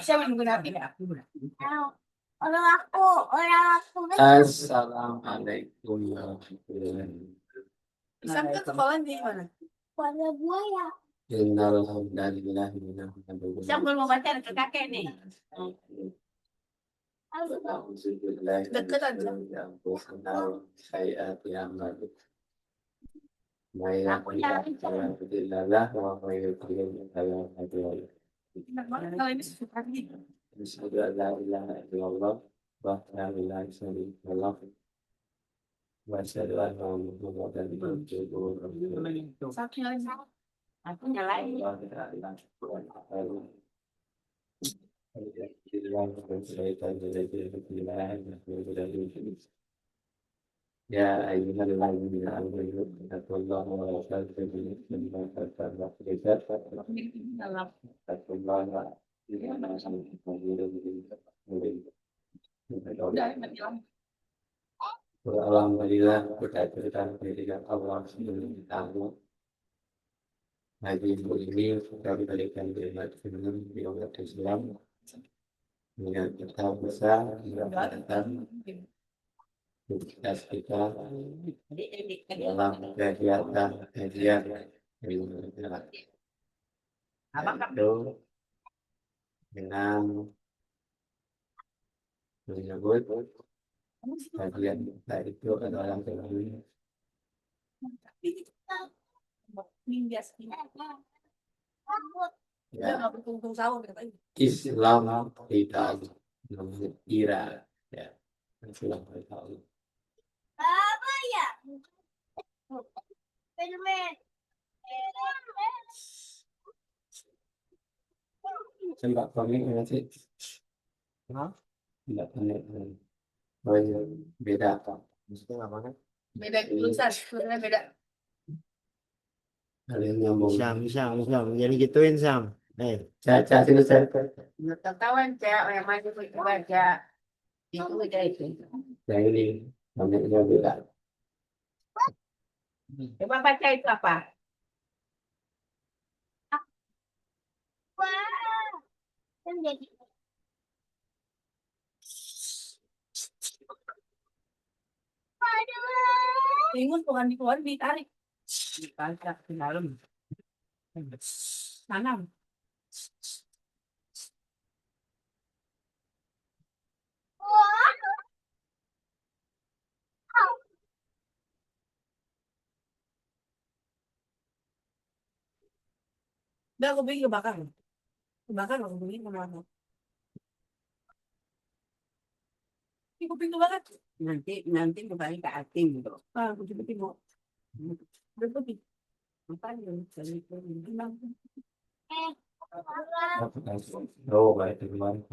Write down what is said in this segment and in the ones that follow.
Siapa yang menggunakan? Orang aku Assalamualaikum warahmatullahi Sam kan sekolah di mana? pada buaya. wabarakatuh. Sam mau baca ke kakek nih. Dekat aja. Kalau ini suka nih. Sakit lagi. Aku nyalain. Ya ayyuhalladzina amanu taqullaha wa taqullaha alhamdulillah kita berikan pendidikan Allah Subhanahu wa taala. Hari ini kita diberikan nikmat firman di umat Islam dengan kita besar datang tugas kita dalam kegiatan kajian ilmu itu dengan menyebut kajian kita itu adalah dari Islam tidak mengira ya sudah tahu. Apa ya? Fenomen. Sembak kami nanti tidak benar. Oh iya, beda apa? Maksudnya apa kan? Beda tulisan, sebenarnya beda. Ada yang nyambung. Sam. Jadi gituin, Sam. Caca sini saya. Ketahuan cak yang maju itu baca itu aja itu. Yang ini namanya beda. Coba baca itu apa? Wah. Kan jadi Timun bukan dikeluarin, ditarik. Ditarik ke dalam. Tanam. Udah aku bikin kebakar. Kebakar aku bikin kemana? Ini kuping kebakar. Nanti kembali ke ating gitu. Ah, aku coba tengok. Udah putih. Apa yang dari itu? Oh, baik teman.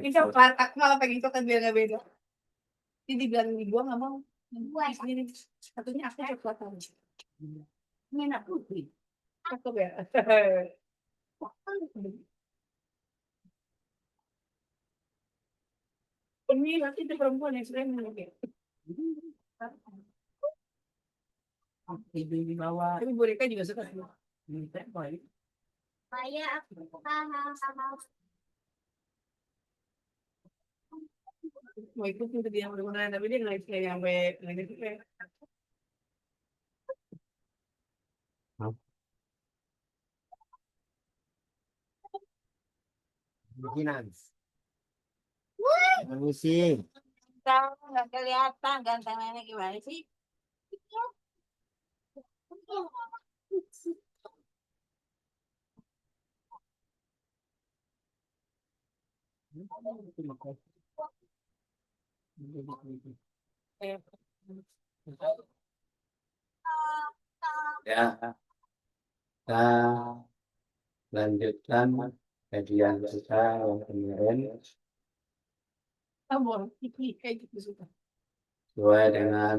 Ini coklat, aku malah pengen coklat biar gak beda. Ini dibilang dibuang gak mau. Buang sendiri. Satunya aku coklat aja. Ini enak putih. Cakep ya. Ini nanti itu perempuan yang sering mungkin. Ibu di bawah. Tapi boneka juga suka sih. Ini boy. saya aku Mau ikut untuk dia mudah-mudahan tapi dia nggak nyampe nggak gitu ya. Bikinan. Permisi. Tahu nggak kelihatan gantengnya gimana sih? Ya, kita lanjutkan kajian kita yang kemarin Kamu kayak gitu suka. sesuai dengan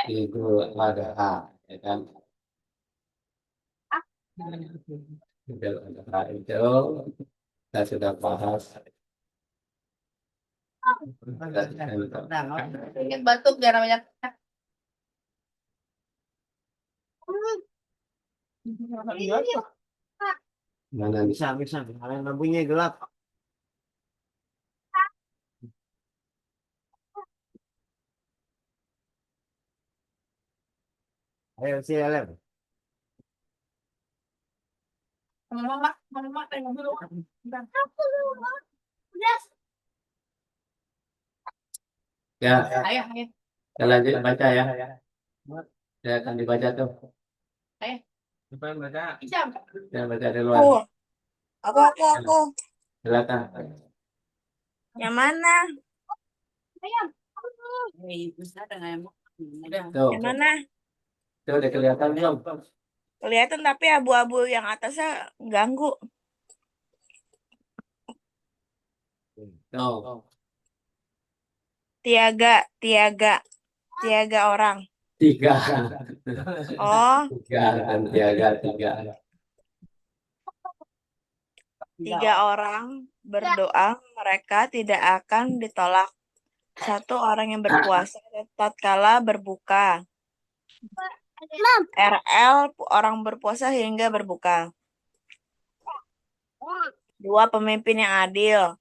Idul Adha, ya kan? Idul Adha itu kita sudah bahas. Ingat batuk jangan banyak. Mana nih? Bisa. Karena lampunya gelap. Ayo, si Lem. Mama pengen mobil. Bentar. Udah. Ya, Ayo. kita lanjut baca ya. Ya akan dibaca tuh. Siapa yang baca? Ijam. Kita baca di luar. Aku. Silakan. Yang mana? Tuh, Yang mana? tuh udah kelihatan belum? Kelihatan tapi abu-abu yang atasnya ganggu. Tuh, Tiaga orang. tiga. Oh, Tiga dan tiga. tiga orang berdoa mereka tidak akan ditolak. Satu orang yang berpuasa tatkala berbuka. RL orang berpuasa hingga berbuka. Dua pemimpin yang adil.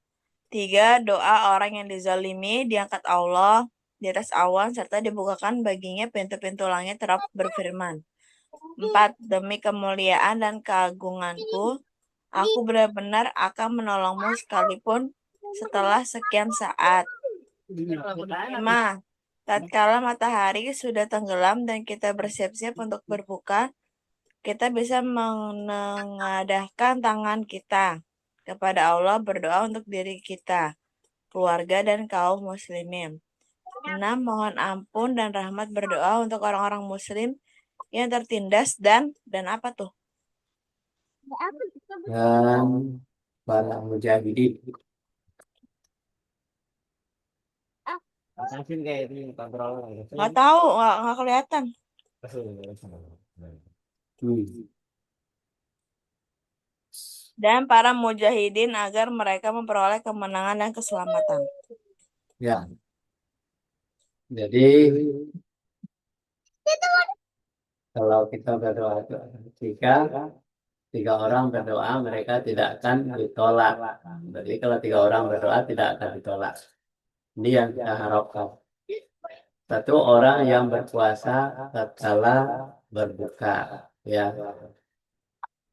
Tiga doa orang yang dizalimi diangkat Allah di atas awan serta dibukakan baginya pintu-pintu langit. Rabb berfirman. 4. Demi kemuliaan dan keagunganku, aku benar-benar akan menolongmu sekalipun setelah sekian saat. 5. Tatkala matahari sudah tenggelam dan kita bersiap-siap untuk berbuka, kita bisa menengadahkan tangan kita kepada Allah berdoa untuk diri kita, keluarga, dan kaum muslimin. 6. Mohon ampun dan rahmat berdoa untuk orang-orang muslim yang tertindas dan apa tuh? Dan para mujahidin. Mungkin kayak ini kontrol. Nggak tahu, nggak kelihatan. Dan para mujahidin agar mereka memperoleh kemenangan dan keselamatan. Ya. Jadi kalau kita berdoa tiga orang berdoa mereka tidak akan ditolak. Jadi kalau tiga orang berdoa tidak akan ditolak. Ini yang kita harapkan. Satu orang yang berpuasa tatkala berbuka, ya.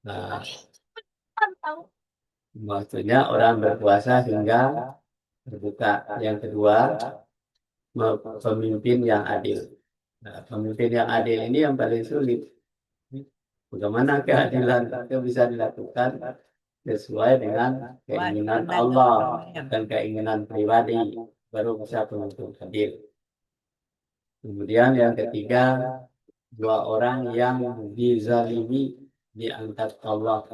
Nah, maksudnya orang berpuasa hingga berbuka. Yang kedua, pemimpin yang adil. Nah, pemimpin yang adil ini yang paling sulit. Bagaimana keadilan itu bisa dilakukan sesuai dengan keinginan Allah dan keinginan pribadi, baru bisa pemimpin adil. Kemudian yang ketiga, dua orang yang dizalimi diangkat Allah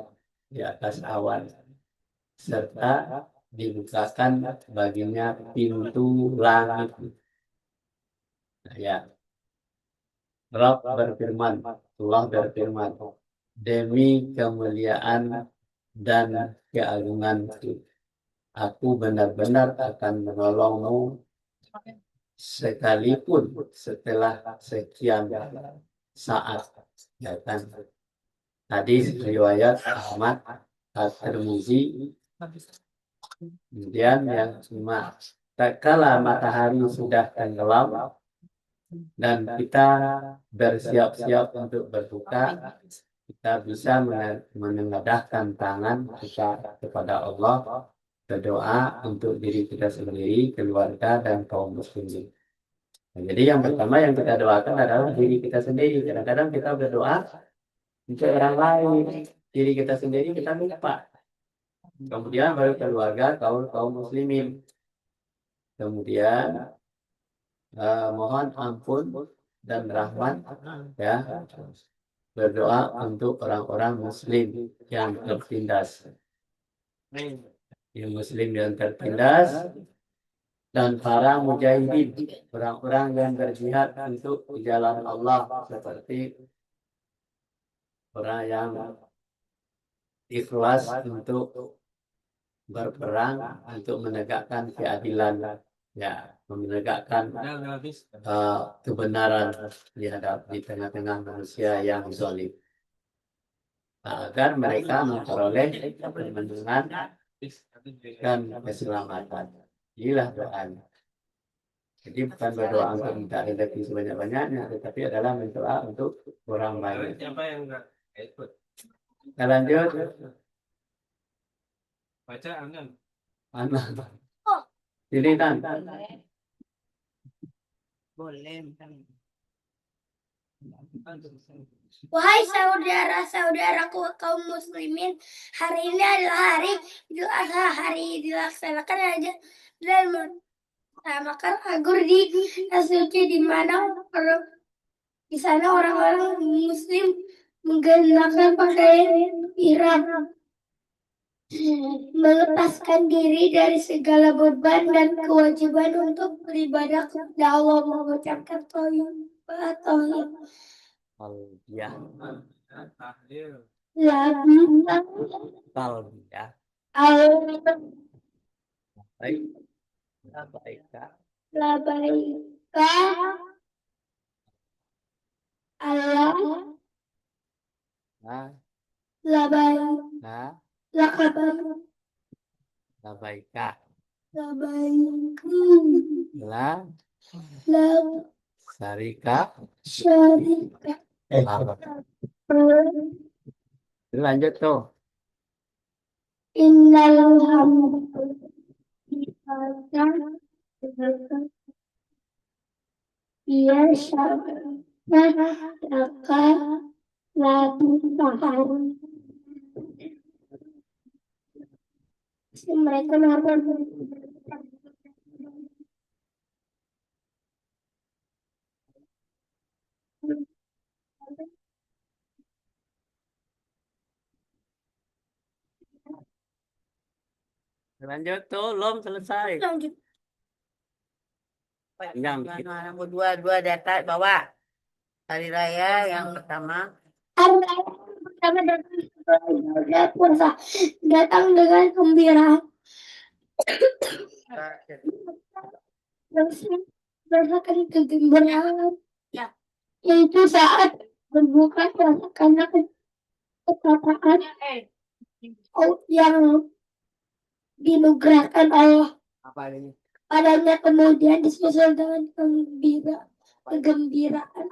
di atas awan serta dibukakan baginya pintu langit. Nah, ya, Rabb berfirman, Allah berfirman, demi kemuliaan dan keagunganku, aku benar-benar akan menolongmu sekalipun setelah sekian saat. Ya kan? Hadis riwayat Ahmad At-Tirmizi. Kemudian yang cuma tatkala matahari sudah tenggelam dan kita bersiap-siap untuk berbuka, kita bisa menengadahkan tangan kita kepada Allah, berdoa untuk diri kita sendiri, keluarga, dan kaum muslimin. Nah, jadi yang pertama yang kita doakan adalah diri kita sendiri. Kadang-kadang kita berdoa untuk orang lain, diri kita sendiri kita lupa. Kemudian baru keluarga, kaum muslimin. Kemudian mohon ampun dan rahmat, ya, berdoa untuk orang-orang muslim yang tertindas. Yang muslim yang tertindas dan para mujahidin, orang-orang yang berjihad untuk jalan Allah, seperti orang yang ikhlas untuk berperang untuk menegakkan keadilan, ya, menegakkan kebenaran di tengah-tengah manusia yang zalim. agar mereka memperoleh kemenangan dan keselamatan. Inilah doa. Jadi bukan berdoa untuk minta rezeki sebanyak-banyaknya, tetapi adalah berdoa untuk orang banyak. Siapa yang enggak ikut? Kita lanjut. Baca Anan. Anak. Tilitan. Boleh. Wahai saudara-saudaraku kaum muslimin, hari ini adalah hari Idul Adha, hari dilaksanakan aja dan makan anggur di suci di mana di sana orang-orang muslim menggunakan pakaian ihram, melepaskan diri dari segala beban dan kewajiban untuk beribadah kepada Allah, mengucapkan tauhid. Talbiyah. Tahlil. Talbiyah. Baik. Baika. Labaika Allah Nah, labaika nah, lakabaika labaika. labaika La la sarika. syarika Lanjut tuh. innal hamdalillah ya syarika laka labu tahar mereka melakukan Lanjut tuh, belum selesai. lanjut. Yang Dua data bawa. Hari raya yang pertama. Hari raya pertama datang puasa datang dengan gembira. Merasakan kegembiraan, yaitu saat berbuka puasa karena ketapaan yang dinugerahkan Allah Apa ini? padanya, kemudian disusul dengan kegembiraan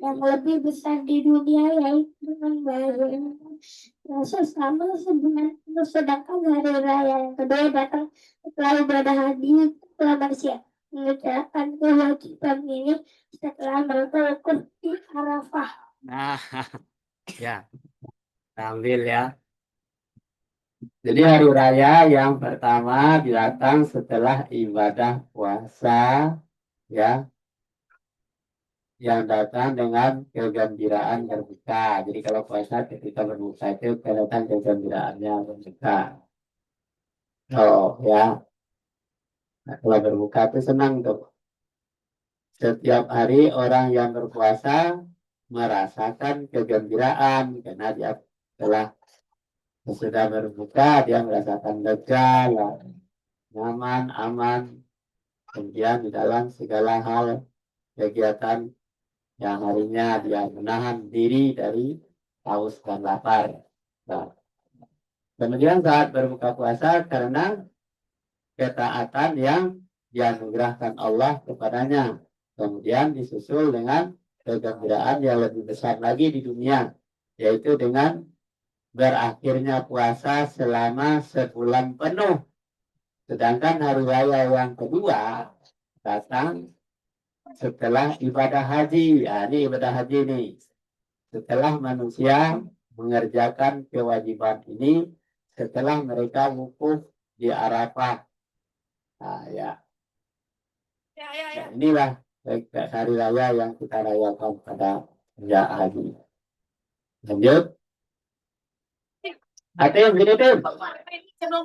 yang lebih besar di dunia, yaitu dengan bahagia rasa selama sebulan penuh. Sedangkan hari raya yang kedua datang setelah ibadah haji, setelah manusia mengerjakan kewajiban ini setelah mereka ikut di Arafah. Nah, ya, ambil ya. Jadi hari raya yang pertama datang setelah ibadah puasa, ya, yang datang dengan kegembiraan berbuka. Jadi kalau puasa ketika berbuka itu kelihatan kegembiraannya berbuka. Oh ya, nah, kalau berbuka itu senang tuh. Setiap hari orang yang berpuasa merasakan kegembiraan karena dia telah sudah berbuka, dia merasakan lega, ya, nyaman, aman. Kemudian di dalam segala hal kegiatan yang harinya dia menahan diri dari haus dan lapar. Nah, kemudian saat berbuka puasa karena ketaatan yang dianugerahkan Allah kepadanya. Kemudian disusul dengan kegembiraan yang lebih besar lagi di dunia, yaitu dengan berakhirnya puasa selama sebulan penuh. Sedangkan hari raya yang kedua datang setelah ibadah haji. Nah, ini ibadah haji nih. Setelah manusia mengerjakan kewajiban ini, setelah mereka wukuf di Arafah. Nah, ya. Nah, inilah hari raya yang kita rayakan pada ya haji. Lanjut. Ada yang gini tuh.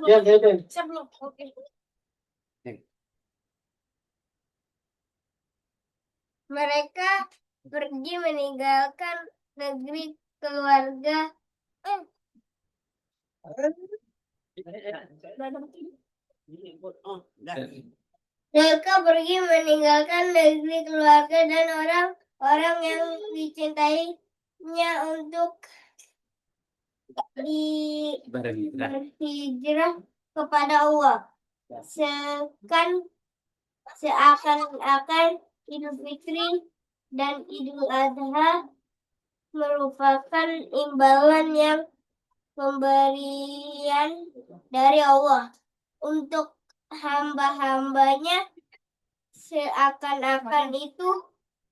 Yang gini. Sebelum. Oke. Mereka pergi meninggalkan negeri keluarga. Mereka pergi meninggalkan negeri keluarga dan orang orang yang dicintainya untuk berhijrah kepada Allah. Seakan-akan Idul Fitri dan Idul Adha merupakan imbalan yang pemberian dari Allah untuk hamba-hambanya, seakan-akan itu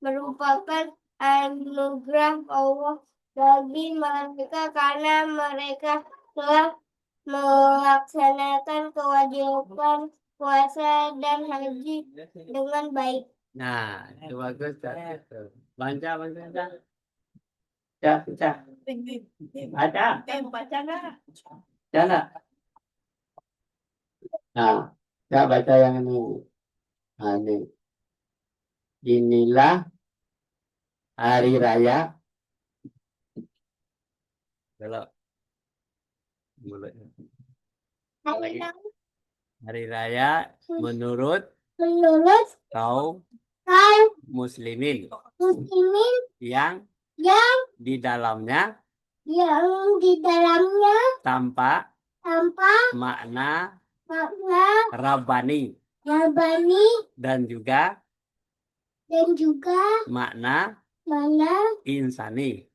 merupakan anugerah Allah bagi mereka karena mereka telah melaksanakan kewajiban puasa dan haji dengan baik. Nah, itu bagus. Baca. Baca. Baca nggak? Baca. Nah, saya baca yang ini. Nah, ini. Inilah hari raya. Belok. Mulutnya. Hari raya menurut kaum muslimin yang di dalamnya tanpa makna Rabbani dan juga makna insani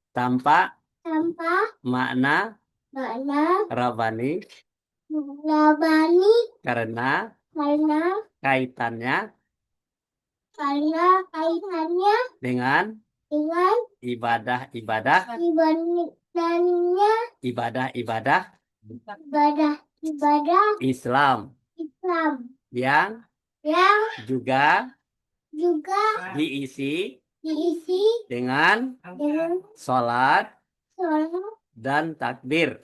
tanpa makna Rabbani karena kaitannya dengan ibadah-ibadah Islam yang juga diisi dengan sholat dan takbir.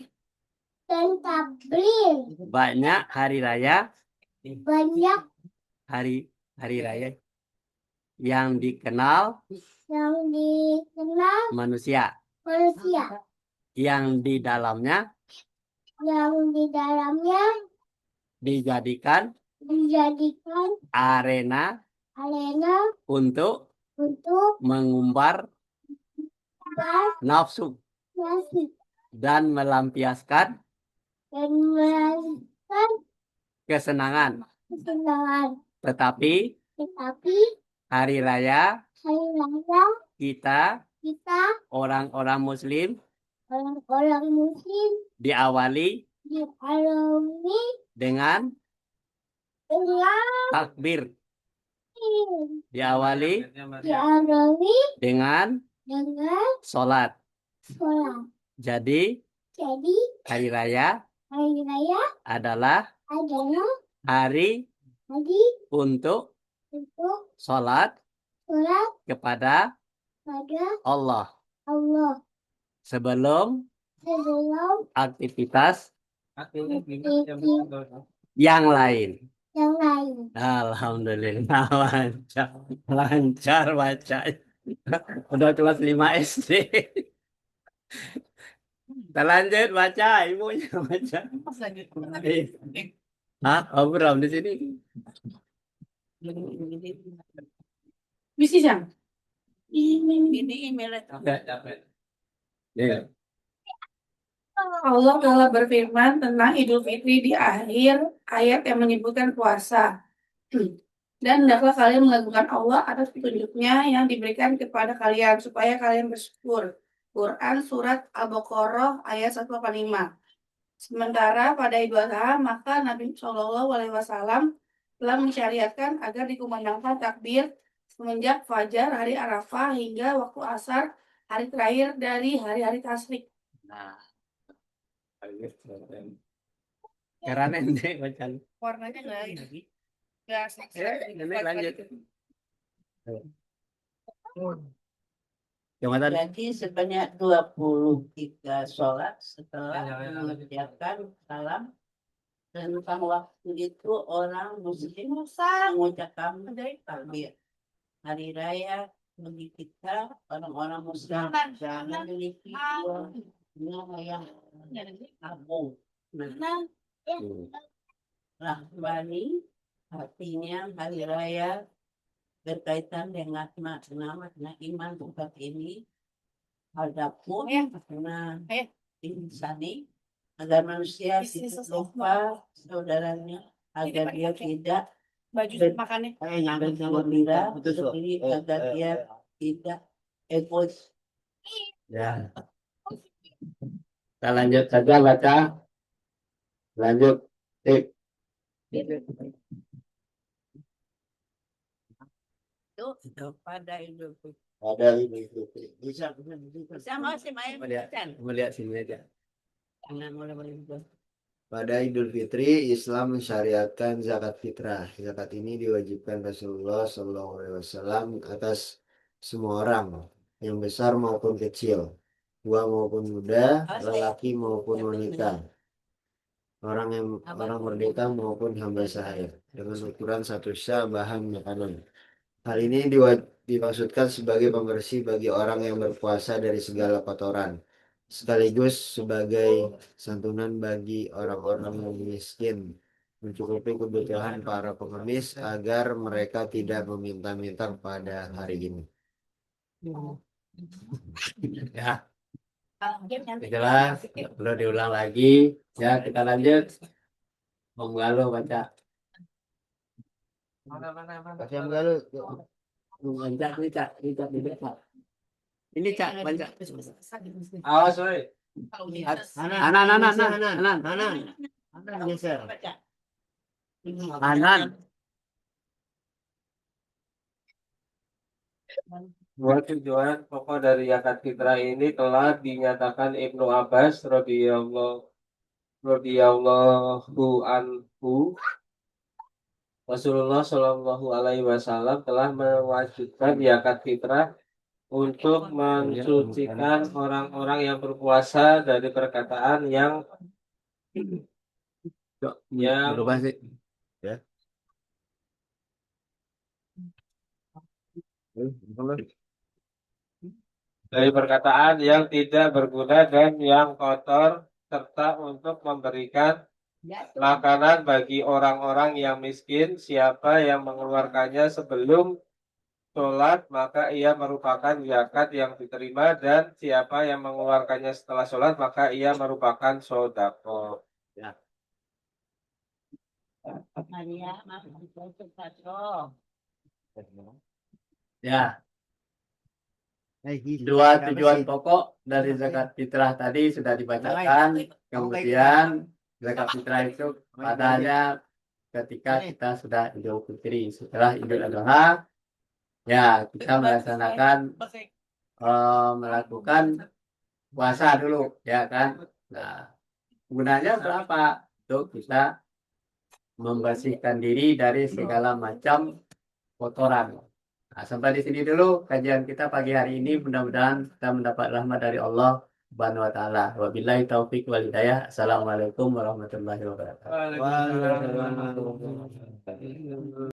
Banyak hari raya yang dikenal manusia yang di dalamnya dijadikan arena untuk mengumbar nafsu dan melampiaskan kesenangan. Tetapi hari raya kita orang-orang muslim diawali dengan takbir, diawali dengan sholat. Jadi hari raya adalah hari untuk sholat kepada Allah sebelum aktivitas yang lain. Alhamdulillah lancar baca. Udah kelas 5 SD. Kita lanjut baca, ibunya baca. Hah? Oh, belum di sini. Bisa jam? Ini email Ya. Allah telah berfirman tentang Idul Fitri di akhir ayat yang menyebutkan puasa. Dan hendaklah kalian melakukan Allah atas petunjuknya yang diberikan kepada kalian supaya kalian bersyukur. Quran Surat Al-Baqarah ayat 185. Sementara pada Idul Adha, maka Nabi SAW telah mensyariatkan agar dikumandangkan takbir semenjak fajar hari Arafah hingga waktu asar hari terakhir dari hari-hari tasyrik. Nah, karena ini bacaan. Warnanya nggak asik. Ini lanjut. Gimana? Jadi sebanyak 23 sholat setelah mengerjakan salam tentang waktu itu orang muslim mengucapkan takbir. Hari raya bagi kita orang-orang muslim jangan memiliki bunga yang agung. Rahmani artinya hari raya berkaitan dengan makna iman bukan ini. Adapun Ya. makna Ya. insani agar manusia tidak lupa saudaranya, agar dia tidak Baju makannya. gembira sendiri, agar dia tidak egois. Ya. Kita lanjut saja baca. Lanjut. Tip. Itu pada Idul Fitri. Ada Idul Fitri. Bisa. Sama si Maya Melihat sini aja. Jangan mulai-mulai. Pada Idul Fitri, Islam mensyariatkan zakat fitrah. Zakat ini diwajibkan Rasulullah SAW atas semua orang, yang besar maupun kecil, tua maupun muda, lelaki maupun wanita, orang merdeka maupun hamba sahaya, dengan ukuran 1 sa bahan makanan. Hal ini dimaksudkan sebagai pembersih bagi orang yang berpuasa dari segala kotoran, sekaligus sebagai santunan bagi orang-orang yang miskin, mencukupi kebutuhan para pengemis agar mereka tidak meminta-minta pada hari ini. Ya, jelas, tidak perlu diulang lagi. Ya, kita lanjut. Menggaluh baca. Mana. Baca menggaluh. Baca, baca. Ini Cak, baca. Awas, woi. Anan, geser. Anan. Buat tujuan pokok dari zakat fitrah ini telah dinyatakan Ibnu Abbas radhiyallahu anhu. Rasulullah Shallallahu Alaihi Wasallam telah mewajibkan zakat fitrah untuk mensucikan orang-orang yang berpuasa dari perkataan yang Berubah sih. Ya. dari perkataan yang tidak berguna dan yang kotor, serta untuk memberikan makanan bagi orang-orang yang miskin. Siapa yang mengeluarkannya sebelum sholat, maka ia merupakan zakat yang diterima, dan siapa yang mengeluarkannya setelah sholat, maka ia merupakan sodako. Ya. Dua tujuan pokok dari zakat fitrah tadi sudah dibacakan. Kemudian zakat fitrah itu padanya ketika kita sudah Idul Fitri, setelah Idul Adha, ya kita melakukan puasa dulu, ya kan. Nah, gunanya berapa? Untuk kita membersihkan diri dari segala macam kotoran. Nah, sampai di sini dulu kajian kita pagi hari ini. Mudah-mudahan kita mendapat rahmat dari Allah Subhanahu wa taala. Wabillahi taufik wal hidayah. Assalamualaikum warahmatullahi wabarakatuh. Waalaikumsalam.